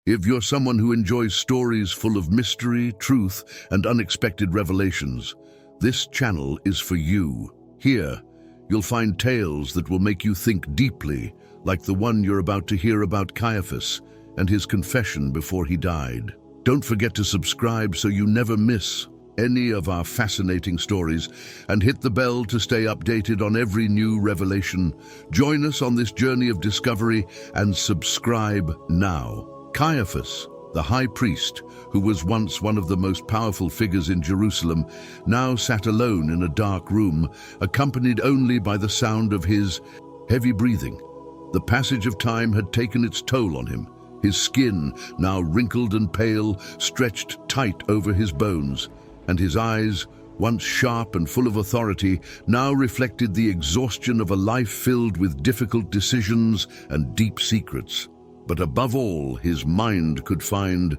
If you're someone who enjoys stories full of mystery, truth, and unexpected revelations, this channel is for you. Here, you'll find tales that will make you think deeply, like the one you're about to hear about Caiaphas and his confession before he died. Don't forget to subscribe so you never miss any of our fascinating stories, and hit the bell to stay updated on every new revelation. Join us on this journey of discovery and subscribe now. Caiaphas, the high priest, who was once one of the most powerful figures in Jerusalem, now sat alone in a dark room, accompanied only by the sound of his heavy breathing. The passage of time had taken its toll on him. His skin, now wrinkled and pale, stretched tight over his bones, and his eyes, once sharp and full of authority, now reflected the exhaustion of a life filled with difficult decisions and deep secrets. But above all, his mind could find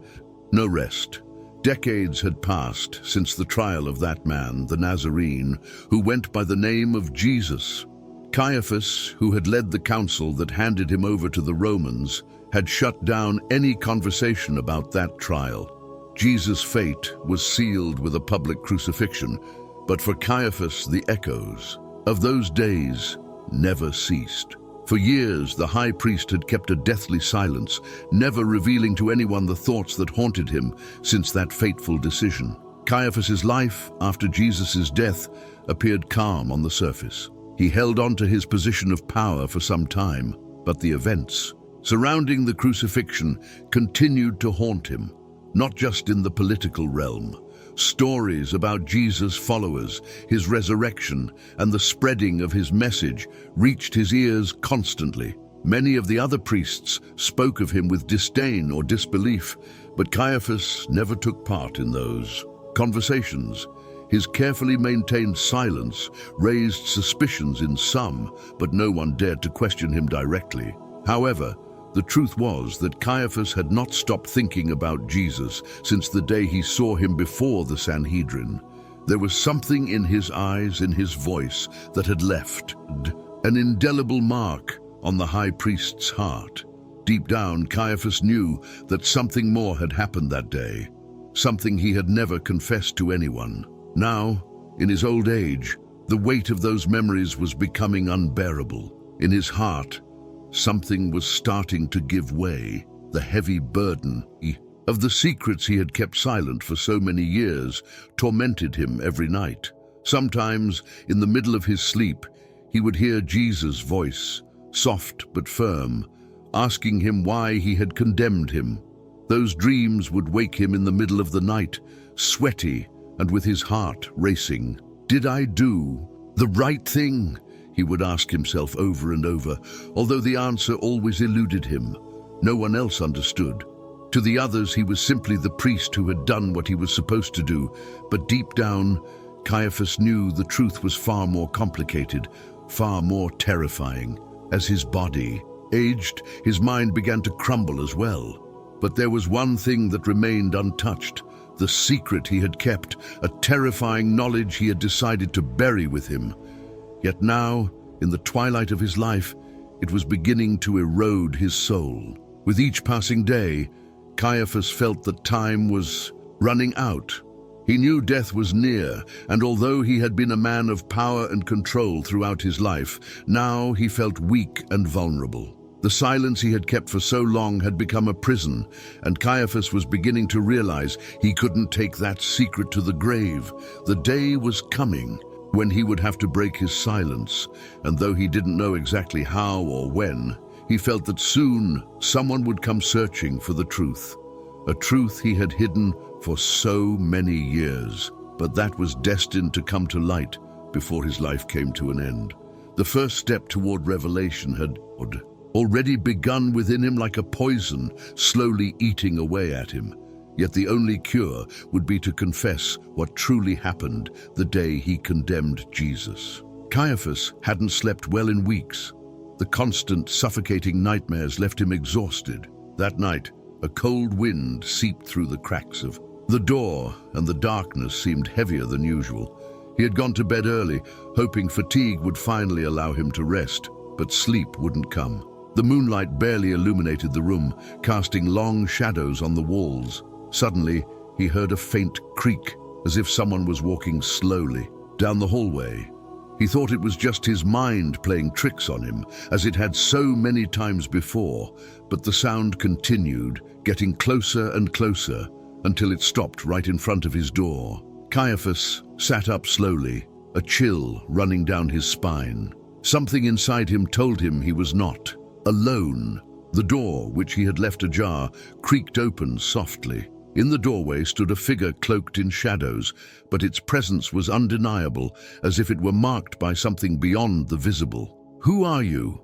no rest. Decades had passed since the trial of that man, the Nazarene, who went by the name of Jesus. Caiaphas, who had led the council that handed him over to the Romans, had shut down any conversation about that trial. Jesus' fate was sealed with a public crucifixion, but for Caiaphas the echoes of those days never ceased. For years, the high priest had kept a deathly silence, never revealing to anyone the thoughts that haunted him since that fateful decision. Caiaphas's life, after Jesus' death, appeared calm on the surface. He held on to his position of power for some time, but the events surrounding the crucifixion continued to haunt him, not just in the political realm. Stories about Jesus' followers, his resurrection, and the spreading of his message reached his ears constantly. Many of the other priests spoke of him with disdain or disbelief, but Caiaphas never took part in those conversations. His carefully maintained silence raised suspicions in some, but no one dared to question him directly. However, the truth was that Caiaphas had not stopped thinking about Jesus since the day he saw him before the Sanhedrin. There was something in his eyes, in his voice, that had left an indelible mark on the high priest's heart. Deep down, Caiaphas knew that something more had happened that day, something he had never confessed to anyone. Now, in his old age, the weight of those memories was becoming unbearable. In his heart, something was starting to give way. The heavy burden of the secrets he had kept silent for so many years tormented him every night. Sometimes, in the middle of his sleep, he would hear Jesus' voice, soft but firm, asking him why he had condemned him. Those dreams would wake him in the middle of the night, sweaty and with his heart racing. Did I do the right thing? He would ask himself over and over, although the answer always eluded him. No one else understood. To the others, he was simply the priest who had done what he was supposed to do, but deep down, Caiaphas knew the truth was far more complicated, far more terrifying. As his body aged, his mind began to crumble as well. But there was one thing that remained untouched, the secret he had kept, a terrifying knowledge he had decided to bury with him. Yet now, in the twilight of his life, it was beginning to erode his soul. With each passing day, Caiaphas felt that time was running out. He knew death was near, and although he had been a man of power and control throughout his life, now he felt weak and vulnerable. The silence he had kept for so long had become a prison, and Caiaphas was beginning to realize he couldn't take that secret to the grave. The day was coming when he would have to break his silence, and though he didn't know exactly how or when, he felt that soon someone would come searching for the truth, a truth he had hidden for so many years. But that was destined to come to light before his life came to an end. The first step toward revelation had already begun within him like a poison, slowly eating away at him. Yet the only cure would be to confess what truly happened the day he condemned Jesus. Caiaphas hadn't slept well in weeks. The constant, suffocating nightmares left him exhausted. That night, a cold wind seeped through the cracks of the door, and the darkness seemed heavier than usual. He had gone to bed early, hoping fatigue would finally allow him to rest, but sleep wouldn't come. The moonlight barely illuminated the room, casting long shadows on the walls. Suddenly, he heard a faint creak, as if someone was walking slowly down the hallway. He thought it was just his mind playing tricks on him, as it had so many times before, but the sound continued, getting closer and closer, until it stopped right in front of his door. Caiaphas sat up slowly, a chill running down his spine. Something inside him told him he was not alone. The door, which he had left ajar, creaked open softly. In the doorway stood a figure cloaked in shadows, but its presence was undeniable, as if it were marked by something beyond the visible. "Who are you?"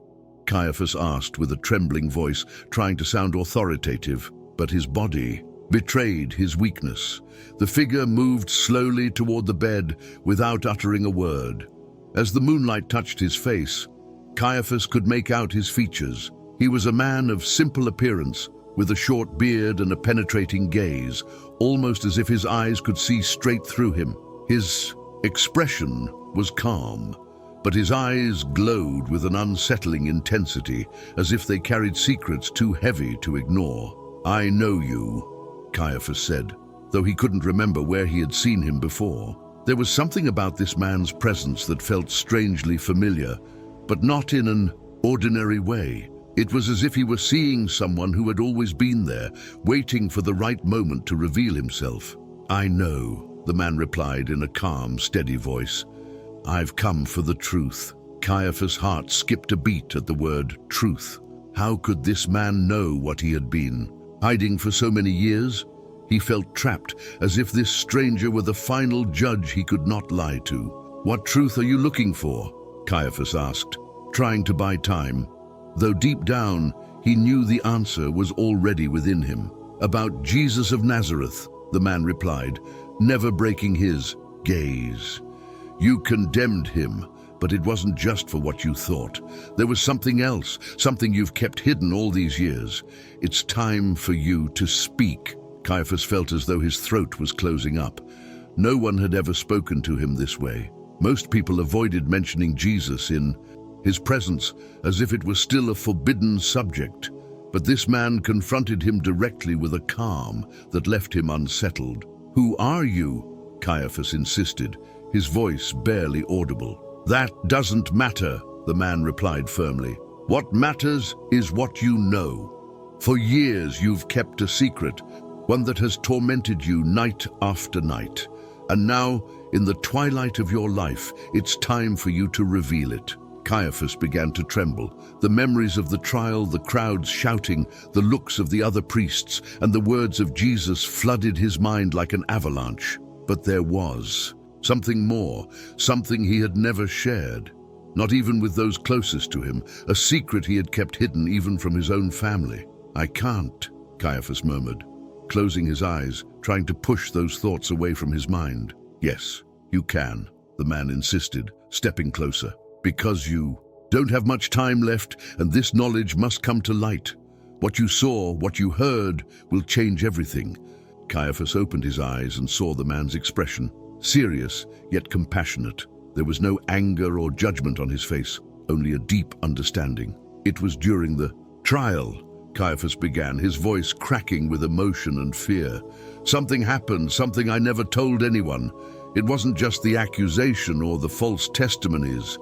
Caiaphas asked with a trembling voice, trying to sound authoritative, but his body betrayed his weakness. The figure moved slowly toward the bed without uttering a word. As the moonlight touched his face, Caiaphas could make out his features. He was a man of simple appearance, with a short beard and a penetrating gaze, almost as if his eyes could see straight through him. His expression was calm, but his eyes glowed with an unsettling intensity, as if they carried secrets too heavy to ignore. "I know you," Caiaphas said, though he couldn't remember where he had seen him before. There was something about this man's presence that felt strangely familiar, but not in an ordinary way. It was as if he were seeing someone who had always been there, waiting for the right moment to reveal himself. "I know," the man replied in a calm, steady voice. "I've come for the truth." Caiaphas' heart skipped a beat at the word truth. How could this man know what he had been hiding for so many years? He felt trapped, as if this stranger were the final judge he could not lie to. "What truth are you looking for?" Caiaphas asked, trying to buy time, though deep down he knew the answer was already within him. "About Jesus of Nazareth," the man replied, never breaking his gaze. "You condemned him, but it wasn't just for what you thought. There was something else, something you've kept hidden all these years. It's time for you to speak." Caiaphas felt as though his throat was closing up. No one had ever spoken to him this way. Most people avoided mentioning Jesus in his presence, as if it was still a forbidden subject. But this man confronted him directly with a calm that left him unsettled. "Who are you?" Caiaphas insisted, his voice barely audible. "That doesn't matter," the man replied firmly. "What matters is what you know. For years you've kept a secret, one that has tormented you night after night. And now, in the twilight of your life, it's time for you to reveal it." Caiaphas began to tremble. The memories of the trial, the crowds shouting, the looks of the other priests, and the words of Jesus flooded his mind like an avalanche. But there was something more, something he had never shared, not even with those closest to him, a secret he had kept hidden even from his own family. "I can't," Caiaphas murmured, closing his eyes, trying to push those thoughts away from his mind. "Yes, you can," the man insisted, stepping closer. "Because you don't have much time left, and this knowledge must come to light. What you saw, what you heard, will change everything." Caiaphas opened his eyes and saw the man's expression, serious yet compassionate. There was no anger or judgment on his face, only a deep understanding. "It was during the trial," Caiaphas began, his voice cracking with emotion and fear. "Something happened, something I never told anyone. It wasn't just the accusation or the false testimonies.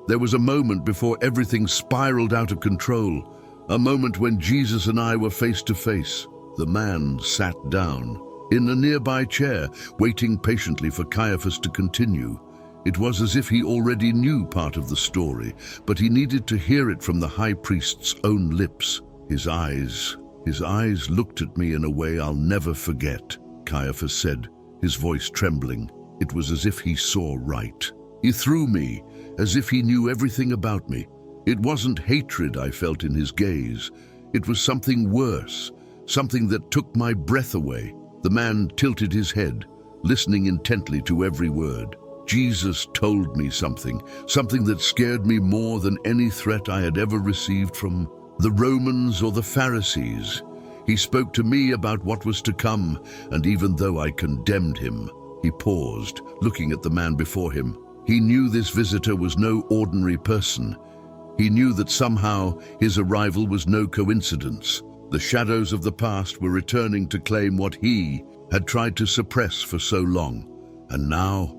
There was a moment before everything spiraled out of control, a moment when Jesus and I were face to face." The man sat down in a nearby chair, waiting patiently for Caiaphas to continue. It was as if he already knew part of the story, but he needed to hear it from the high priest's own lips. His eyes looked at me in a way I'll never forget," Caiaphas said, his voice trembling. It was as if he saw right. He threw me, as if he knew everything about me. It wasn't hatred I felt in his gaze. It was something worse, something that took my breath away. The man tilted his head, listening intently to every word. "Jesus told me something that scared me more than any threat I had ever received from the Romans or the Pharisees. He spoke to me about what was to come, and even though I condemned him," he paused, looking at the man before him. He knew this visitor was no ordinary person. He knew that somehow his arrival was no coincidence. The shadows of the past were returning to claim what he had tried to suppress for so long. And now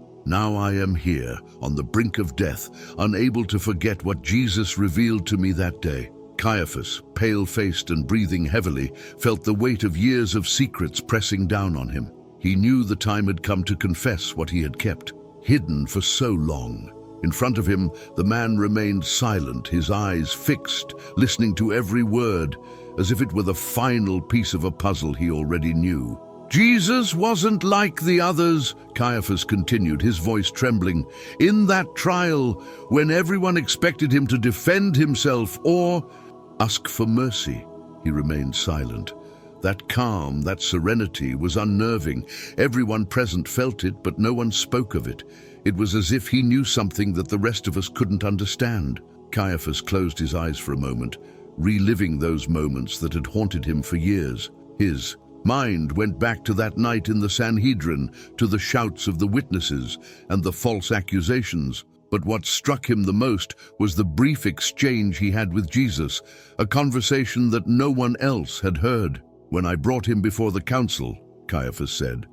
I am here, on the brink of death, unable to forget what Jesus revealed to me that day. Caiaphas, pale-faced and breathing heavily, felt the weight of years of secrets pressing down on him. He knew the time had come to confess what he had kept, hidden for so long. In front of him, the man remained silent, his eyes fixed, listening to every word, as if it were the final piece of a puzzle he already knew. Jesus wasn't like the others, Caiaphas continued, his voice trembling. In that trial, when everyone expected him to defend himself or ask for mercy, he remained silent. That calm, that serenity was unnerving. Everyone present felt it, but no one spoke of it. It was as if he knew something that the rest of us couldn't understand. Caiaphas closed his eyes for a moment, reliving those moments that had haunted him for years. His mind went back to that night in the Sanhedrin, to the shouts of the witnesses and the false accusations. But what struck him the most was the brief exchange he had with Jesus, a conversation that no one else had heard. When I brought him before the council, Caiaphas said,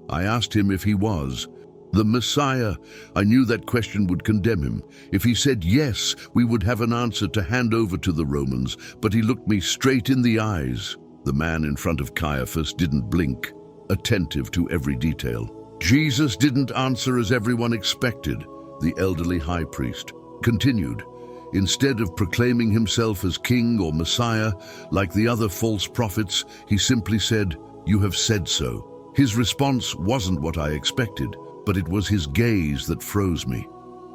I asked him if he was the Messiah. I knew that question would condemn him. If he said yes, we would have an answer to hand over to the Romans, but he looked me straight in the eyes. The man in front of Caiaphas didn't blink, attentive to every detail. Jesus didn't answer as everyone expected. The elderly high priest continued. Instead of proclaiming himself as king or Messiah, like the other false prophets, he simply said, "You have said so." His response wasn't what I expected, but it was his gaze that froze me.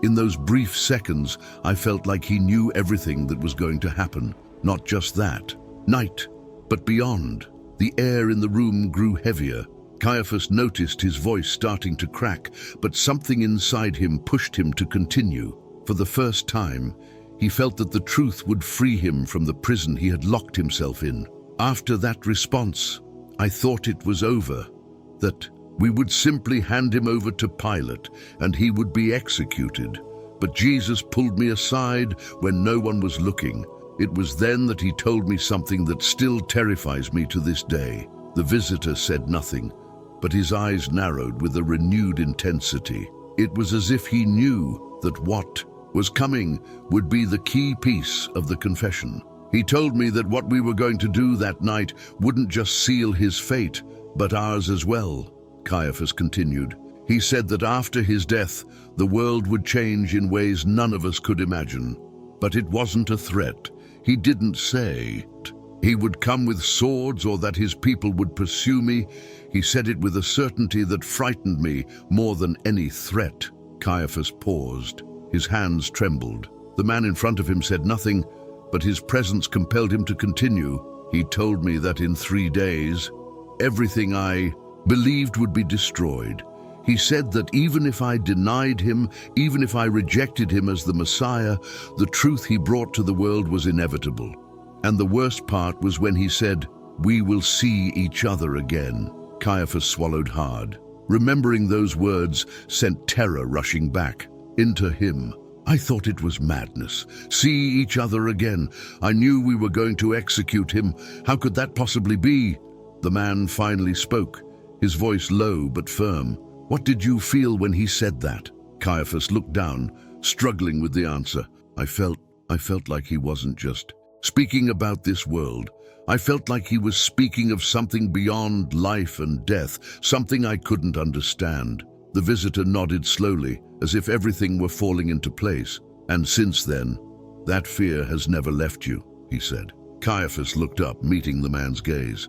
In those brief seconds, I felt like he knew everything that was going to happen. Not just that night, but beyond. The air in the room grew heavier. Caiaphas noticed his voice starting to crack, but something inside him pushed him to continue. For the first time, he felt that the truth would free him from the prison he had locked himself in. After that response, I thought it was over, that we would simply hand him over to Pilate and he would be executed. But Jesus pulled me aside when no one was looking. It was then that he told me something that still terrifies me to this day. The visitor said nothing, but his eyes narrowed with a renewed intensity. It was as if he knew that what was coming would be the key piece of the confession. He told me that what we were going to do that night wouldn't just seal his fate, but ours as well. Caiaphas continued. He said that after his death, the world would change in ways none of us could imagine. But it wasn't a threat. He didn't say he would come with swords or that his people would pursue me. He said it with a certainty that frightened me more than any threat. Caiaphas paused. His hands trembled. The man in front of him said nothing, but his presence compelled him to continue. He told me that in 3 days, everything I believed would be destroyed. He said that even if I denied him, even if I rejected him as the Messiah, the truth he brought to the world was inevitable. And the worst part was when he said, "We will see each other again." Caiaphas swallowed hard. Remembering those words sent terror rushing back into him. I thought it was madness. See each other again. I knew we were going to execute him. How could that possibly be? The man finally spoke, his voice low but firm. What did you feel when he said that? Caiaphas looked down, struggling with the answer. I felt like he wasn't just speaking about this world. I felt like he was speaking of something beyond life and death, something I couldn't understand. The visitor nodded slowly, as if everything were falling into place. And since then, that fear has never left you, he said. Caiaphas looked up, meeting the man's gaze.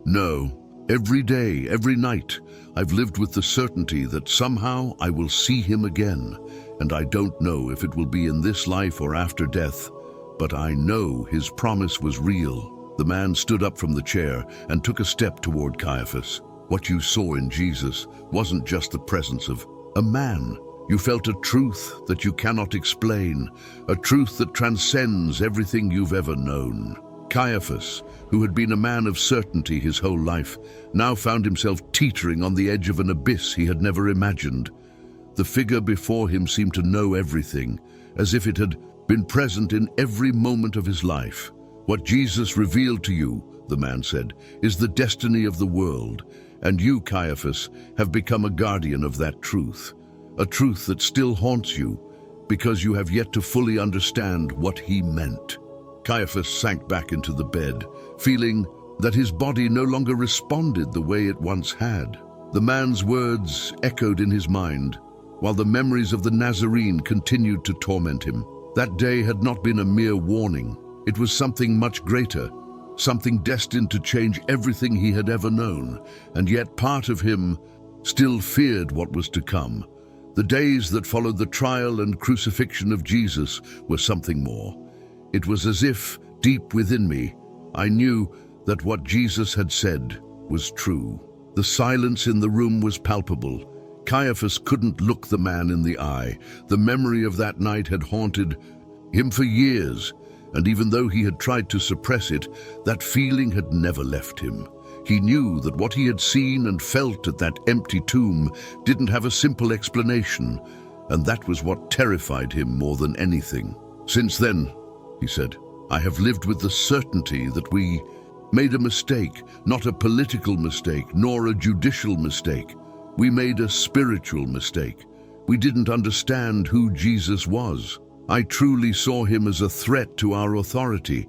No. Every day, every night, I've lived with the certainty that somehow I will see him again, and I don't know if it will be in this life or after death, but I know his promise was real. The man stood up from the chair and took a step toward Caiaphas. What you saw in Jesus wasn't just the presence of a man. You felt a truth that you cannot explain, a truth that transcends everything you've ever known. Caiaphas, who had been a man of certainty his whole life, now found himself teetering on the edge of an abyss he had never imagined. The figure before him seemed to know everything, as if it had been present in every moment of his life. What Jesus revealed to you, the man said, is the destiny of the world, and you, Caiaphas, have become a guardian of that truth, a truth that still haunts you because you have yet to fully understand what he meant. Caiaphas sank back into the bed, feeling that his body no longer responded the way it once had. The man's words echoed in his mind, while the memories of the Nazarene continued to torment him. That day had not been a mere warning. It was something much greater, something destined to change everything he had ever known, and yet part of him still feared what was to come. The days that followed the trial and crucifixion of Jesus were something more. It was as if, deep within me, I knew that what Jesus had said was true. The silence in the room was palpable. Caiaphas couldn't look the man in the eye. The memory of that night had haunted him for years, and even though he had tried to suppress it, that feeling had never left him. He knew that what he had seen and felt at that empty tomb didn't have a simple explanation, and that was what terrified him more than anything. Since then, he said, I have lived with the certainty that we made a mistake, not a political mistake, nor a judicial mistake. We made a spiritual mistake. We didn't understand who Jesus was. I truly saw him as a threat to our authority,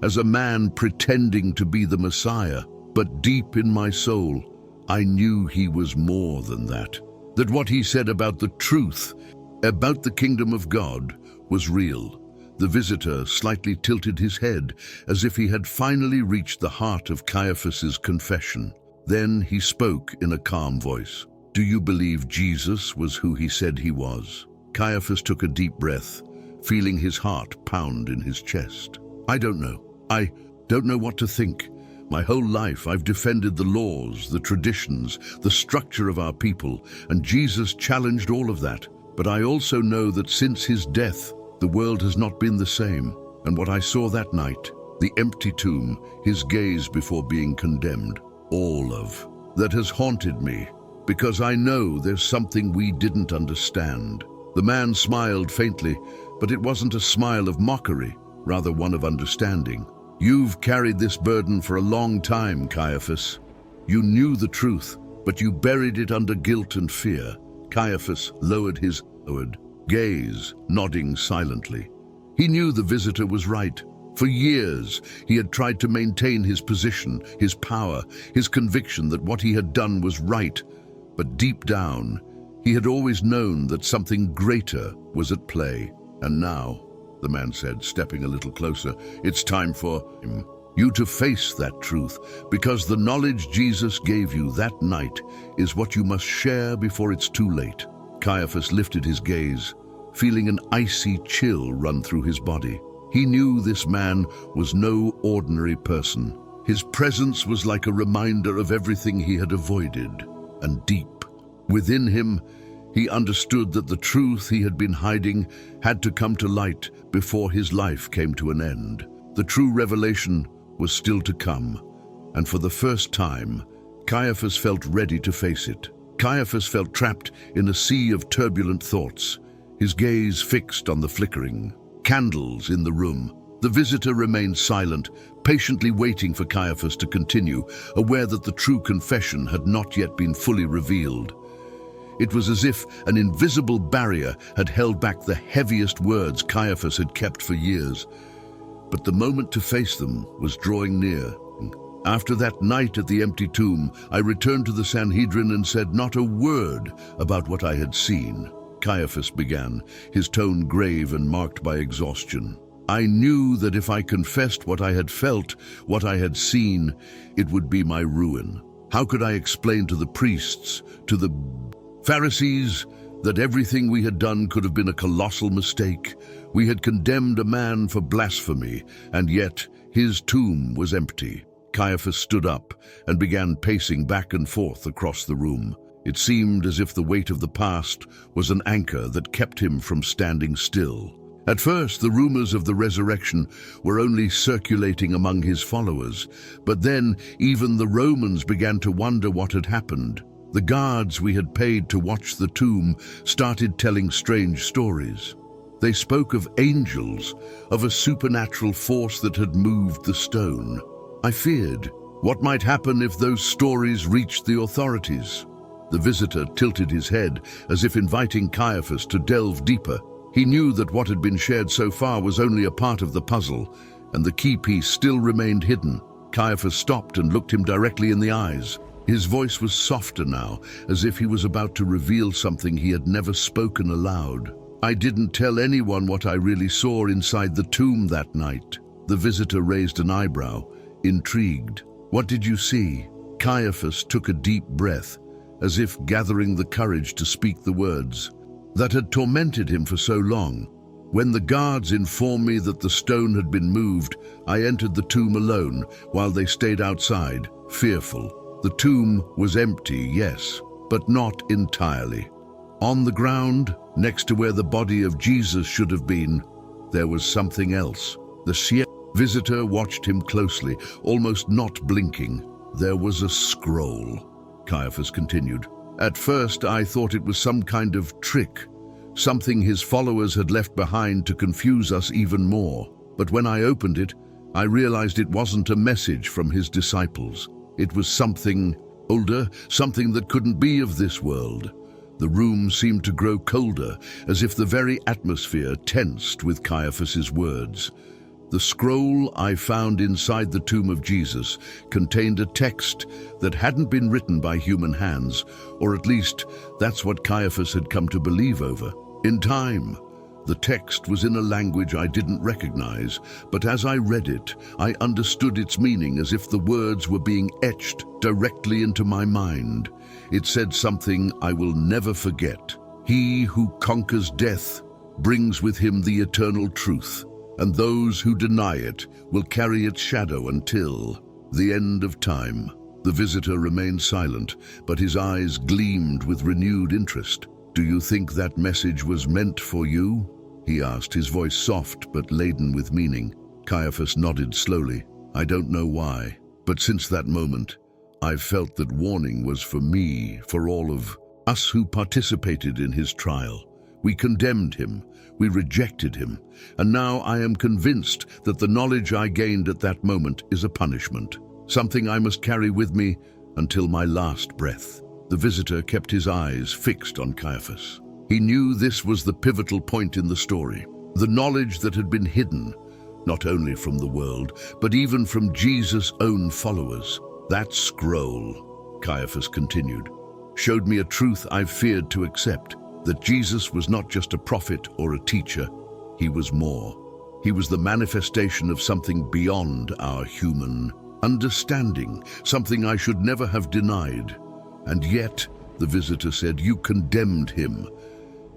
as a man pretending to be the Messiah. But deep in my soul, I knew he was more than that. That what he said about the truth, about the kingdom of God, was real. The visitor slightly tilted his head, as if he had finally reached the heart of Caiaphas's confession. Then he spoke in a calm voice. Do you believe Jesus was who he said he was? Caiaphas took a deep breath, feeling his heart pound in his chest. I don't know. I don't know what to think. My whole life I've defended the laws, the traditions, the structure of our people, and Jesus challenged all of that. But I also know that since his death, the world has not been the same. And what I saw that night, the empty tomb, his gaze before being condemned, all of that has haunted me, because I know there's something we didn't understand. The man smiled faintly, but it wasn't a smile of mockery, rather one of understanding. You've carried this burden for a long time, Caiaphas. You knew the truth, but you buried it under guilt and fear. Caiaphas lowered his gaze, nodding silently. He knew the visitor was right. For years, he had tried to maintain his position, his power, his conviction that what he had done was right. But deep down, he had always known that something greater was at play. And now, the man said, stepping a little closer, it's time for you to face that truth, because the knowledge Jesus gave you that night is what you must share before it's too late. Caiaphas lifted his gaze, feeling an icy chill run through his body. He knew this man was no ordinary person. His presence was like a reminder of everything he had avoided, and deep within him, he understood that the truth he had been hiding had to come to light before his life came to an end. The true revelation was still to come, and for the first time, Caiaphas felt ready to face it. Caiaphas felt trapped in a sea of turbulent thoughts, his gaze fixed on the flickering candles in the room. The visitor remained silent, patiently waiting for Caiaphas to continue, aware that the true confession had not yet been fully revealed. It was as if an invisible barrier had held back the heaviest words Caiaphas had kept for years. But the moment to face them was drawing near. After that night at the empty tomb, I returned to the Sanhedrin and said not a word about what I had seen. Caiaphas began, his tone grave and marked by exhaustion. I knew that if I confessed what I had felt, what I had seen, it would be my ruin. How could I explain to the priests, to the Pharisees, that everything we had done could have been a colossal mistake? We had condemned a man for blasphemy, and yet his tomb was empty. Caiaphas stood up and began pacing back and forth across the room. It seemed as if the weight of the past was an anchor that kept him from standing still. At first, the rumors of the resurrection were only circulating among his followers, but then even the Romans began to wonder what had happened. The guards we had paid to watch the tomb started telling strange stories. They spoke of angels, of a supernatural force that had moved the stone. I feared. What might happen if those stories reached the authorities? The visitor tilted his head, as if inviting Caiaphas to delve deeper. He knew that what had been shared so far was only a part of the puzzle, and the key piece still remained hidden. Caiaphas stopped and looked him directly in the eyes. His voice was softer now, as if he was about to reveal something he had never spoken aloud. I didn't tell anyone what I really saw inside the tomb that night. The visitor raised an eyebrow, intrigued. What did you see? Caiaphas took a deep breath, as if gathering the courage to speak the words that had tormented him for so long. When the guards informed me that the stone had been moved, I entered the tomb alone, while they stayed outside, fearful. The tomb was empty, yes, but not entirely. On the ground, next to where the body of Jesus should have been, there was something else. The visitor watched him closely, almost not blinking. There was a scroll, Caiaphas continued. At first, I thought it was some kind of trick, something his followers had left behind to confuse us even more. But when I opened it, I realized it wasn't a message from his disciples. It was something older, something that couldn't be of this world. The room seemed to grow colder, as if the very atmosphere tensed with Caiaphas's words. The scroll I found inside the tomb of Jesus contained a text that hadn't been written by human hands, or at least that's what Caiaphas had come to believe over. In time, the text was in a language I didn't recognize, but as I read it, I understood its meaning as if the words were being etched directly into my mind. It said something I will never forget. He who conquers death brings with him the eternal truth, and those who deny it will carry its shadow until the end of time. The visitor remained silent, but his eyes gleamed with renewed interest. Do you think that message was meant for you? He asked, his voice soft but laden with meaning. Caiaphas nodded slowly. I don't know why, but since that moment, I've felt that warning was for me, for all of us who participated in his trial. We condemned him, we rejected him, and now I am convinced that the knowledge I gained at that moment is a punishment, something I must carry with me until my last breath. The visitor kept his eyes fixed on Caiaphas. He knew this was the pivotal point in the story, the knowledge that had been hidden, not only from the world, but even from Jesus' own followers. That scroll, Caiaphas continued, showed me a truth I've feared to accept, that Jesus was not just a prophet or a teacher, he was more. He was the manifestation of something beyond our human understanding, something I should never have denied. And yet, the visitor said, you condemned him.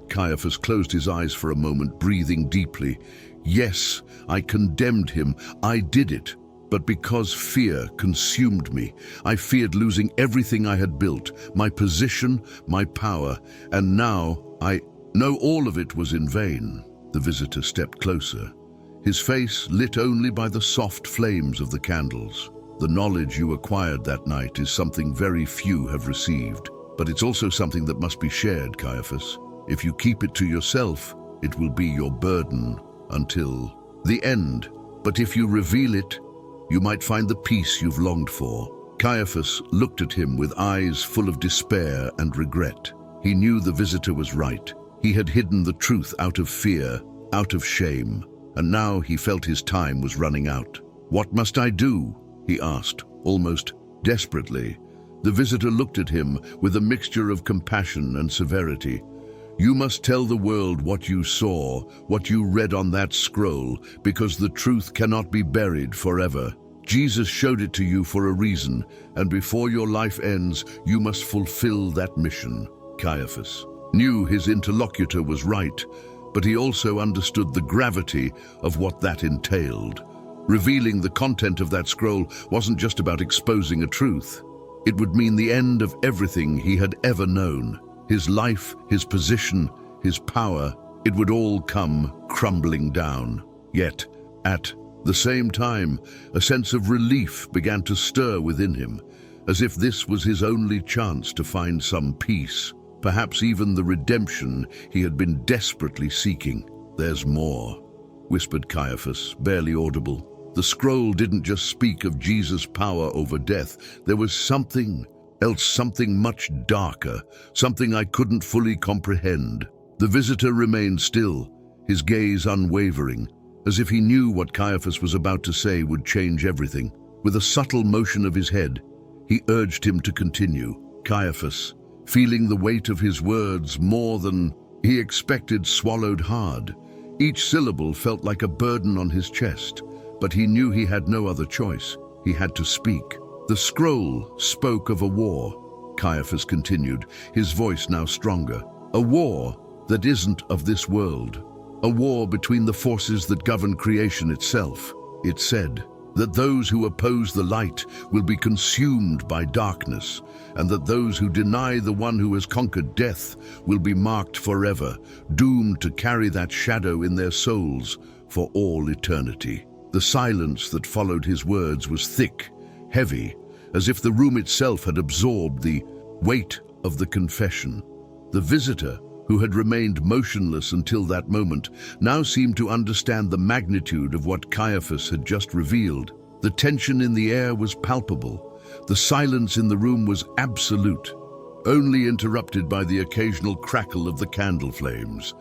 Caiaphas closed his eyes for a moment, breathing deeply. Yes, I condemned him. I did it. But because fear consumed me, I feared losing everything I had built, my position, my power, and now I know all of it was in vain. The visitor stepped closer, his face lit only by the soft flames of the candles. The knowledge you acquired that night is something very few have received, but it's also something that must be shared, Caiaphas. If you keep it to yourself, it will be your burden until the end. But if you reveal it, you might find the peace you've longed for. Caiaphas looked at him with eyes full of despair and regret. He knew the visitor was right. He had hidden the truth out of fear, out of shame, and now he felt his time was running out. What must I do? He asked, almost desperately. The visitor looked at him with a mixture of compassion and severity. You must tell the world what you saw, what you read on that scroll, because the truth cannot be buried forever. Jesus showed it to you for a reason, and before your life ends, you must fulfill that mission. Caiaphas knew his interlocutor was right, but he also understood the gravity of what that entailed. Revealing the content of that scroll wasn't just about exposing a truth. It would mean the end of everything he had ever known. His life, his position, his power, it would all come crumbling down. Yet, at the same time, a sense of relief began to stir within him, as if this was his only chance to find some peace, perhaps even the redemption he had been desperately seeking. "There's more," whispered Caiaphas, barely audible. The scroll didn't just speak of Jesus' power over death. There was something else, something much darker, something I couldn't fully comprehend. The visitor remained still, his gaze unwavering, as if he knew what Caiaphas was about to say would change everything. With a subtle motion of his head, he urged him to continue. Caiaphas, feeling the weight of his words more than he expected, swallowed hard. Each syllable felt like a burden on his chest, but he knew he had no other choice. He had to speak. "The scroll spoke of a war," Caiaphas continued, his voice now stronger. "A war that isn't of this world. A war between the forces that govern creation itself. It said that those who oppose the light will be consumed by darkness, and that those who deny the one who has conquered death will be marked forever, doomed to carry that shadow in their souls for all eternity." The silence that followed his words was thick, heavy, as if the room itself had absorbed the weight of the confession. The visitor, who had remained motionless until that moment, now seemed to understand the magnitude of what Caiaphas had just revealed. The tension in the air was palpable. The silence in the room was absolute, only interrupted by the occasional crackle of the candle flames.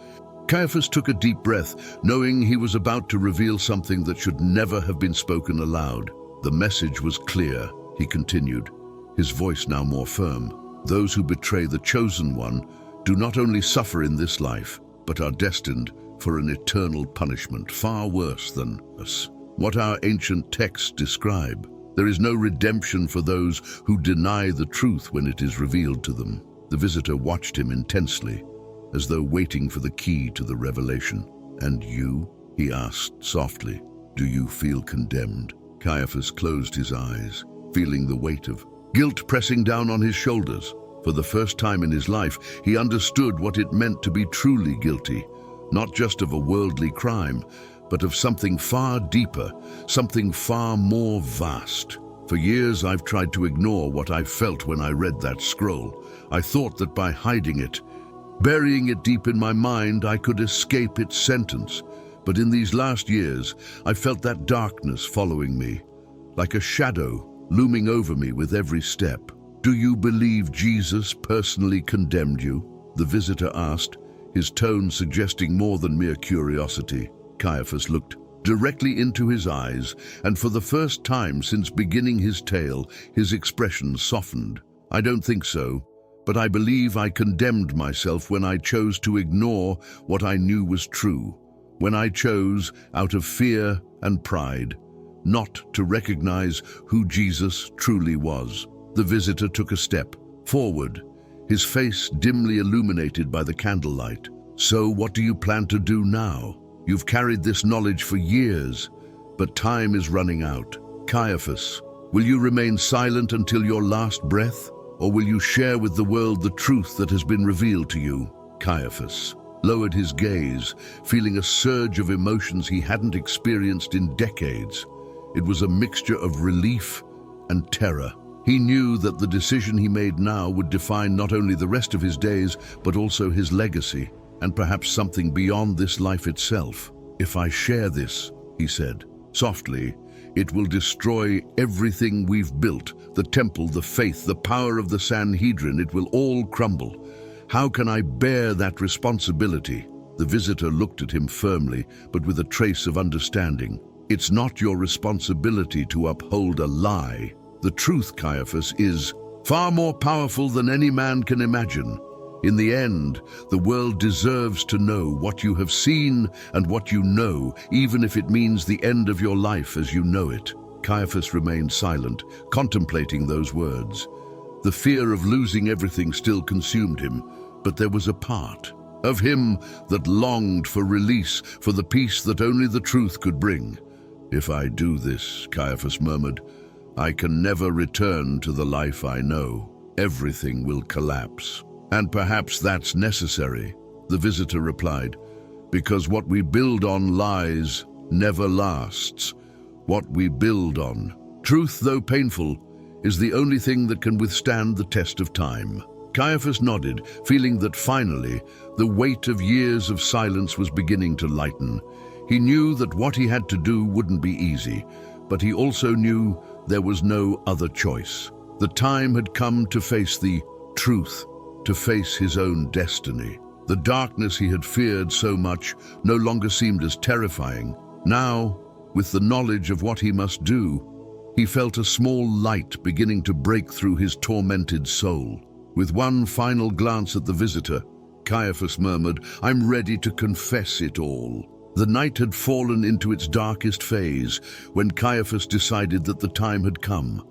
Caiaphas took a deep breath, knowing he was about to reveal something that should never have been spoken aloud. The message was clear, he continued, his voice now more firm. "Those who betray the chosen one do not only suffer in this life, but are destined for an eternal punishment far worse than us. What our ancient texts describe. There is no redemption for those who deny the truth when it is revealed to them." The visitor watched him intensely, as though waiting for the key to the revelation. "And you?" he asked softly. "Do you feel condemned?" Caiaphas closed his eyes, feeling the weight of guilt pressing down on his shoulders. For the first time in his life, he understood what it meant to be truly guilty, not just of a worldly crime, but of something far deeper, something far more vast. "For years I've tried to ignore what I felt when I read that scroll. I thought that by hiding it, burying it deep in my mind, I could escape its sentence. But in these last years, I felt that darkness following me, like a shadow looming over me with every step." "Do you believe Jesus personally condemned you?" the visitor asked, his tone suggesting more than mere curiosity. Caiaphas looked directly into his eyes, and for the first time since beginning his tale, his expression softened. "I don't think so, but I believe I condemned myself when I chose to ignore what I knew was true, when I chose, out of fear and pride, not to recognize who Jesus truly was." The visitor took a step forward, his face dimly illuminated by the candlelight. "So what do you plan to do now? You've carried this knowledge for years, but time is running out. Caiaphas, will you remain silent until your last breath, or will you share with the world the truth that has been revealed to you?" Caiaphas lowered his gaze, feeling a surge of emotions he hadn't experienced in decades. It was a mixture of relief and terror. He knew that the decision he made now would define not only the rest of his days, but also his legacy, and perhaps something beyond this life itself. "If I share this," he said softly, "it will destroy everything we've built, the temple, the faith, the power of the Sanhedrin. It will all crumble. How can I bear that responsibility?" The visitor looked at him firmly, but with a trace of understanding. "It's not your responsibility to uphold a lie. The truth, Caiaphas, is far more powerful than any man can imagine. In the end, the world deserves to know what you have seen and what you know, even if it means the end of your life as you know it." Caiaphas remained silent, contemplating those words. The fear of losing everything still consumed him, but there was a part of him that longed for release, for the peace that only the truth could bring. "If I do this," Caiaphas murmured, "I can never return to the life I know. Everything will collapse." "And perhaps that's necessary," the visitor replied, "because what we build on lies never lasts. What we build on, truth though painful, is the only thing that can withstand the test of time." Caiaphas nodded, feeling that finally, the weight of years of silence was beginning to lighten. He knew that what he had to do wouldn't be easy, but he also knew there was no other choice. The time had come to face the truth, to face his own destiny. The darkness he had feared so much no longer seemed as terrifying. Now, with the knowledge of what he must do, he felt a small light beginning to break through his tormented soul. With one final glance at the visitor, Caiaphas murmured, "I'm ready to confess it all." The night had fallen into its darkest phase when Caiaphas decided that the time had come.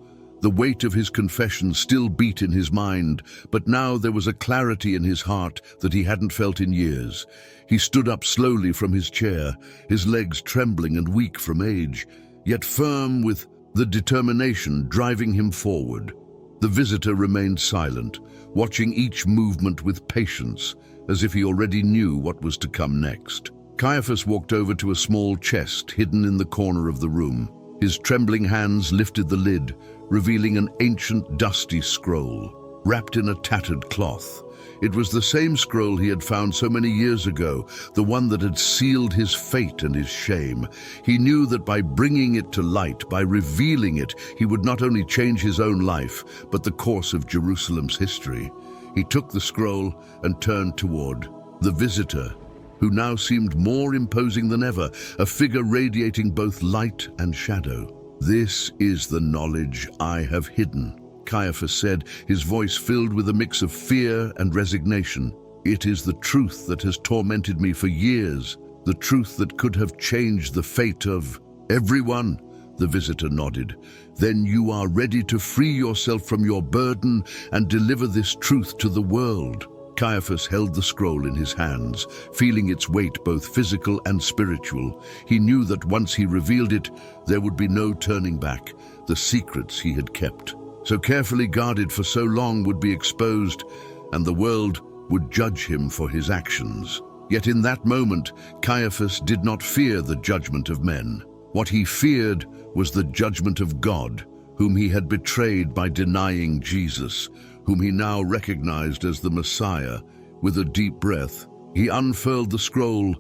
The weight of his confession still beat in his mind, but now there was a clarity in his heart that he hadn't felt in years. He stood up slowly from his chair, his legs trembling and weak from age, yet firm with the determination driving him forward. The visitor remained silent, watching each movement with patience, as if he already knew what was to come next. Caiaphas walked over to a small chest hidden in the corner of the room. His trembling hands lifted the lid, revealing an ancient, dusty scroll, wrapped in a tattered cloth. It was the same scroll he had found so many years ago, the one that had sealed his fate and his shame. He knew that by bringing it to light, by revealing it, he would not only change his own life, but the course of Jerusalem's history. He took the scroll and turned toward the visitor, who now seemed more imposing than ever, a figure radiating both light and shadow. "This is the knowledge I have hidden," Caiaphas said, his voice filled with a mix of fear and resignation. "It is the truth that has tormented me for years, the truth that could have changed the fate of everyone." The visitor nodded. "Then you are ready to free yourself from your burden and deliver this truth to the world." Caiaphas held the scroll in his hands, feeling its weight both physical and spiritual. He knew that once he revealed it, there would be no turning back. The secrets he had kept, so carefully guarded for so long, would be exposed, and the world would judge him for his actions. Yet in that moment, Caiaphas did not fear the judgment of men. What he feared was the judgment of God, whom he had betrayed by denying Jesus, whom he now recognized as the Messiah. With a deep breath, he unfurled the scroll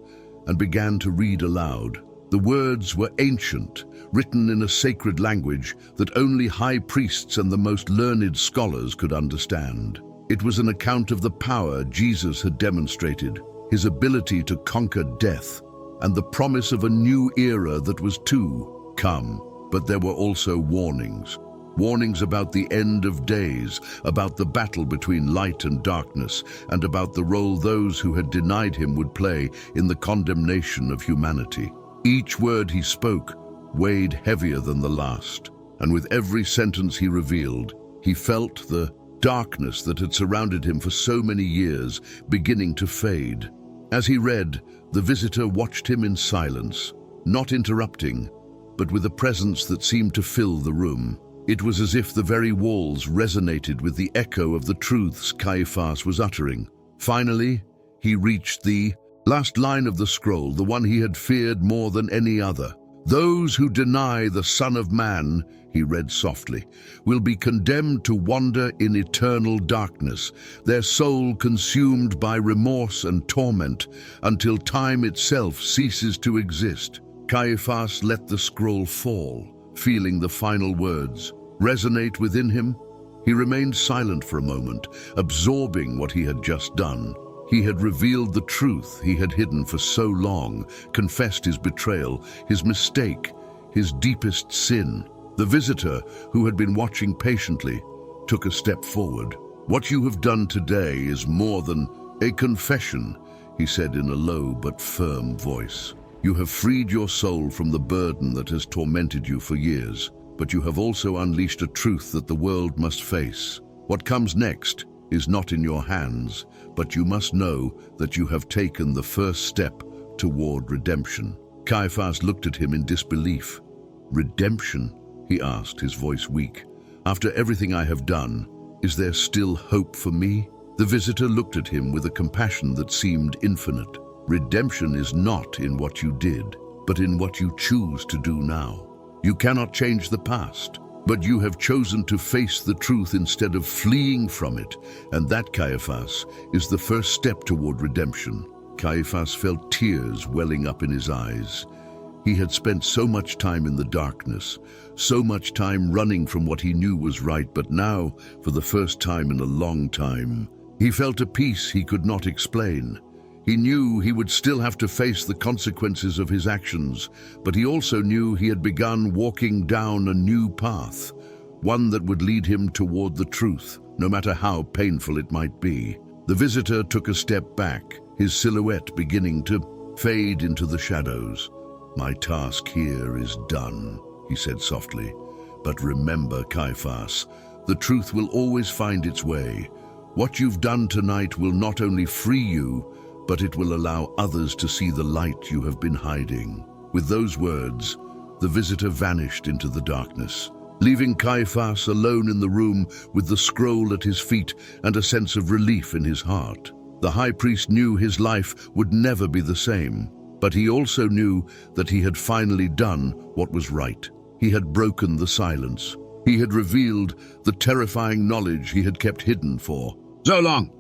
and began to read aloud. The words were ancient, written in a sacred language that only high priests and the most learned scholars could understand. It was an account of the power Jesus had demonstrated, his ability to conquer death, and the promise of a new era that was to come. But there were also warnings. Warnings about the end of days, about the battle between light and darkness, and about the role those who had denied him would play in the condemnation of humanity. Each word he spoke weighed heavier than the last, and with every sentence he revealed, he felt the darkness that had surrounded him for so many years beginning to fade. As he read, the visitor watched him in silence, not interrupting, but with a presence that seemed to fill the room. It was as if the very walls resonated with the echo of the truths Caiaphas was uttering. Finally, he reached the last line of the scroll, the one he had feared more than any other. "Those who deny the Son of Man," he read softly, "will be condemned to wander in eternal darkness, their soul consumed by remorse and torment, until time itself ceases to exist." Caiaphas let the scroll fall, feeling the final words resonate within him. He remained silent for a moment, absorbing what he had just done. He had revealed the truth he had hidden for so long, confessed his betrayal, his mistake, his deepest sin. The visitor, who had been watching patiently, took a step forward. "What you have done today is more than a confession," he said in a low but firm voice. "You have freed your soul from the burden that has tormented you for years, but you have also unleashed a truth that the world must face. What comes next is not in your hands, but you must know that you have taken the first step toward redemption." Caiaphas looked at him in disbelief. "Redemption?" he asked, his voice weak. "After everything I have done, is there still hope for me?" The visitor looked at him with a compassion that seemed infinite. "Redemption is not in what you did, but in what you choose to do now. You cannot change the past, But you have chosen to face the truth instead of fleeing from it, and that, Caiaphas, is the first step toward redemption. Caiaphas felt tears welling up in his eyes. He had spent so much time in the darkness, so much time running from what he knew was right, but now, for the first time in a long time, he felt a peace he could not explain. He knew he would still have to face the consequences of his actions, but he also knew he had begun walking down a new path, one that would lead him toward the truth, no matter how painful it might be. The visitor took a step back, his silhouette beginning to fade into the shadows. "My task here is done," he said softly. "But remember, Caiaphas, the truth will always find its way. What you've done tonight will not only free you, but it will allow others to see the light you have been hiding." With those words, the visitor vanished into the darkness, leaving Caiaphas alone in the room with the scroll at his feet and a sense of relief in his heart. The high priest knew his life would never be the same, but he also knew that he had finally done what was right. He had broken the silence. He had revealed the terrifying knowledge he had kept hidden for so long.